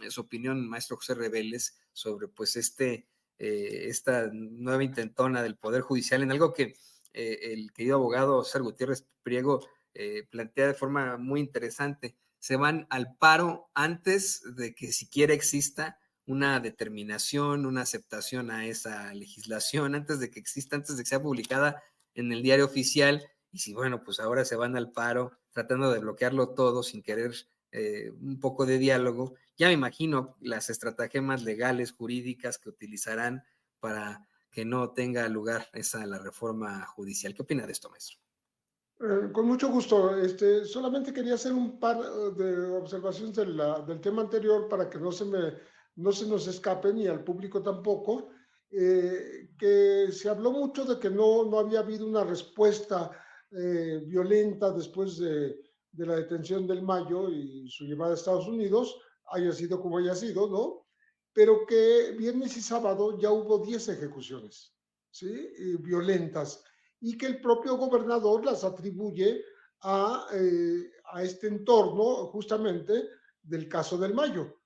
su opinión, maestro José Reveles, sobre pues esta nueva intentona del Poder Judicial en algo que el querido abogado César Gutiérrez Priego plantea de forma muy interesante. Se van al paro antes de que siquiera exista una determinación, una aceptación a esa legislación, antes de que exista, antes de que sea publicada en el diario oficial. Y si, bueno, pues ahora se van al paro tratando de bloquearlo todo sin querer un poco de diálogo, ya me imagino las estratagemas legales, jurídicas que utilizarán para que no tenga lugar la reforma judicial. ¿Qué opina de esto, maestro? Con mucho gusto. Solamente quería hacer un par de observaciones del tema anterior para que no se nos escape ni al público tampoco. Que se habló mucho de que no había habido una respuesta violenta después de la detención del Mayo y su llevada a Estados Unidos, haya sido como haya sido, ¿no? Pero que viernes y sábado ya hubo 10 ejecuciones, ¿sí? Violentas, y que el propio gobernador las atribuye a este entorno justamente del caso del Mayo.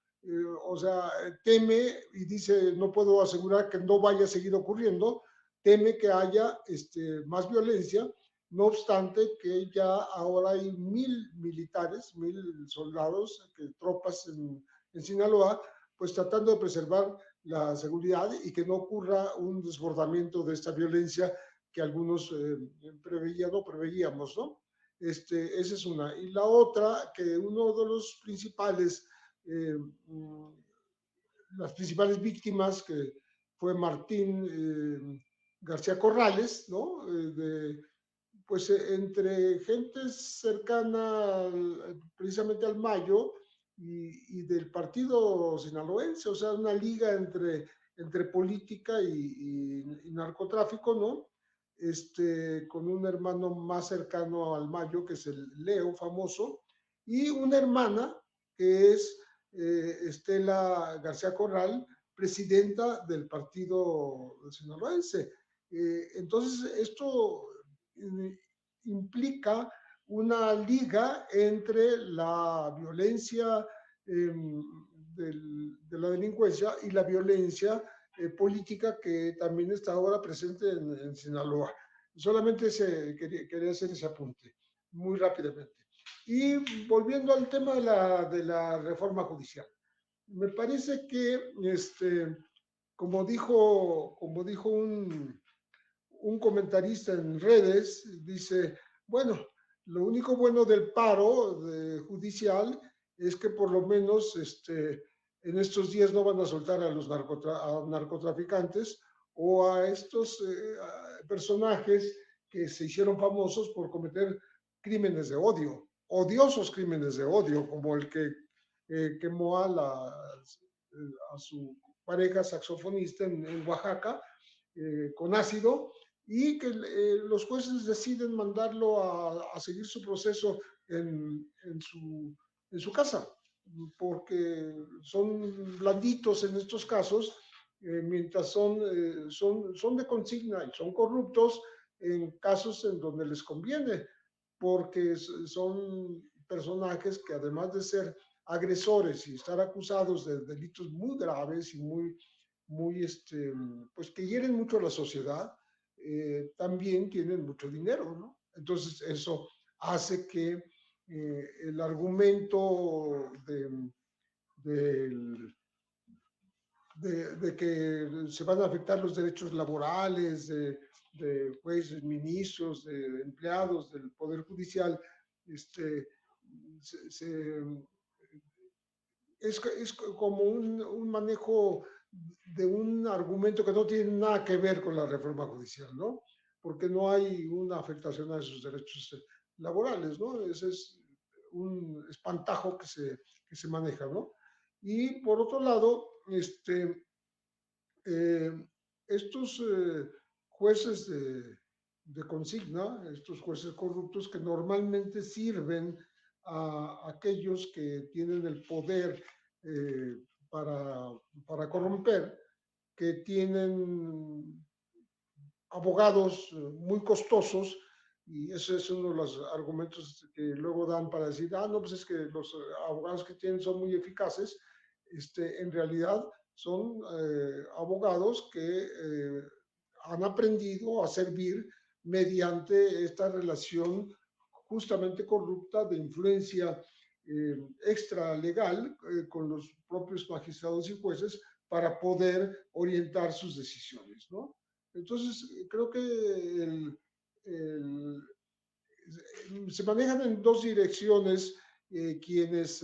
O sea, teme y dice, no puedo asegurar que no vaya a seguir ocurriendo, teme que haya más violencia, no obstante que ya ahora hay 1,000 militares, 1,000 soldados, tropas en Sinaloa, pues tratando de preservar la seguridad y que no ocurra un desbordamiento de esta violencia que algunos preveían o preveíamos, ¿no? Esa es una. Y la otra, que uno de los principales, las principales víctimas, que fue Martín García Corrales, ¿no? Pues entre gente cercana precisamente al Mayo y del partido sinaloense, o sea, una liga entre política y narcotráfico, ¿no? Con un hermano más cercano al Mayo, que es el Leo famoso, y una hermana que es Estela García Corral, presidenta del partido sinaloense. Entonces, esto implica una liga entre la violencia de la delincuencia y la violencia política que también está ahora presente en Sinaloa. Solamente quería hacer ese apunte muy rápidamente. Y volviendo al tema de la reforma judicial, me parece que, como dijo un comentarista en redes, dice, bueno, lo único bueno del paro judicial es que por lo menos en estos días no van a soltar a los narcotraficantes o a estos personajes que se hicieron famosos por cometer crímenes de odio, odiosos crímenes de odio, como el que quemó a su pareja saxofonista en Oaxaca con ácido, y que los jueces deciden mandarlo a seguir su proceso en su casa, porque son blanditos en estos casos, mientras son de consigna y son corruptos en casos en donde les conviene, porque son personajes que además de ser agresores y estar acusados de delitos muy graves y pues que hieren mucho a la sociedad, también tienen mucho dinero, ¿no? Entonces eso hace que el argumento de, de que se van a afectar los derechos laborales de jueces, ministros, de empleados del Poder Judicial, se, se, es como un manejo de un argumento que no tiene nada que ver con la reforma judicial, ¿no? Porque no hay una afectación a esos derechos laborales, ¿no? Ese es un espantajo que se maneja, ¿no? Y por otro lado, eh, estos jueces de consigna, estos jueces corruptos que normalmente sirven a aquellos que tienen el poder eh, para, para corromper, que tienen abogados muy costosos, y ese es uno de los argumentos que luego dan para decir, no, pues es que los abogados que tienen son muy eficaces, En realidad son abogados que han aprendido a servir mediante esta relación justamente corrupta de influencia extralegal con los propios magistrados y jueces para poder orientar sus decisiones, ¿no? Entonces, creo que el, se manejan en dos direcciones quienes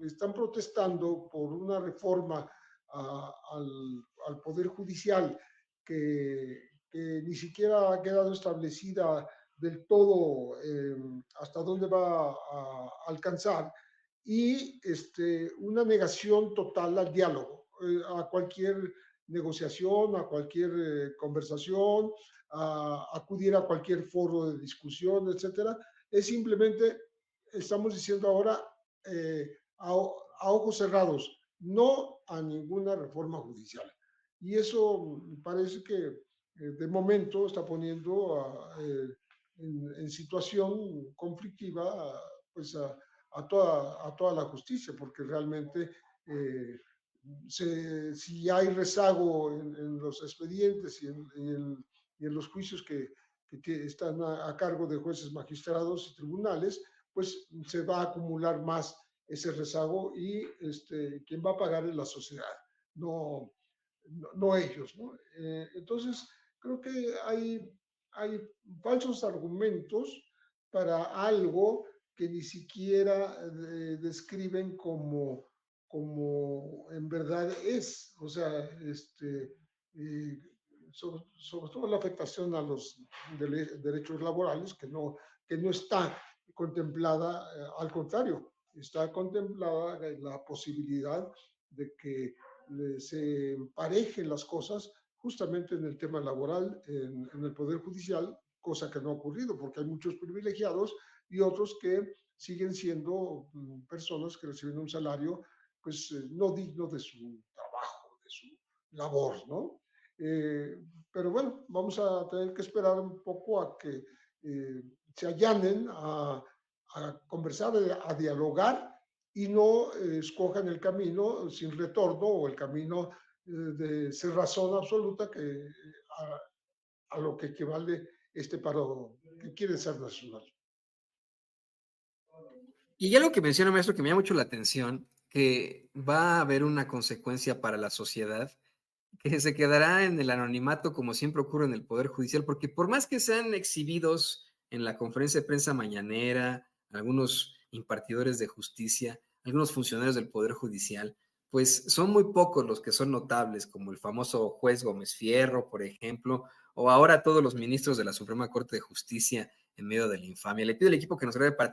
están protestando por una reforma al Poder Judicial que ni siquiera ha quedado establecida del todo hasta dónde va a alcanzar y una negación total al diálogo, a cualquier negociación, a cualquier conversación, a acudir a cualquier foro de discusión, etcétera. Es simplemente, estamos diciendo ahora, a ojos cerrados, no a ninguna reforma judicial. Y eso parece que de momento está poniendo en situación conflictiva pues a toda la justicia, porque realmente si hay rezago en los expedientes y en los juicios que están a cargo de jueces, magistrados y tribunales, pues se va a acumular más ese rezago y quien va a pagar es la sociedad, no, no ellos, ¿no? Entonces, creo que hay falsos argumentos para algo que ni siquiera describen como en verdad es. O sea, eh, sobre todo la afectación a los derechos laborales, que no está contemplada, al contrario, está contemplada la posibilidad de que se emparejen las cosas justamente en el tema laboral, en el Poder Judicial, cosa que no ha ocurrido porque hay muchos privilegiados y otros que siguen siendo personas que reciben un salario pues no digno de su trabajo, de su labor, ¿no? Pero bueno, vamos a tener que esperar un poco a que se allanen a conversar, a dialogar y no escojan el camino sin retorno o el camino de cerrazón absoluta a lo que equivale este paro que quiere ser nacional. Y ya lo que menciona, maestro, que me llama mucho la atención, que va a haber una consecuencia para la sociedad que se quedará en el anonimato como siempre ocurre en el Poder Judicial, porque por más que sean exhibidos en la conferencia de prensa mañanera, algunos impartidores de justicia, algunos funcionarios del Poder Judicial, pues son muy pocos los que son notables, como el famoso juez Gómez Fierro, por ejemplo, o ahora todos los ministros de la Suprema Corte de Justicia en medio de la infamia. Le pido al equipo que nos grabe para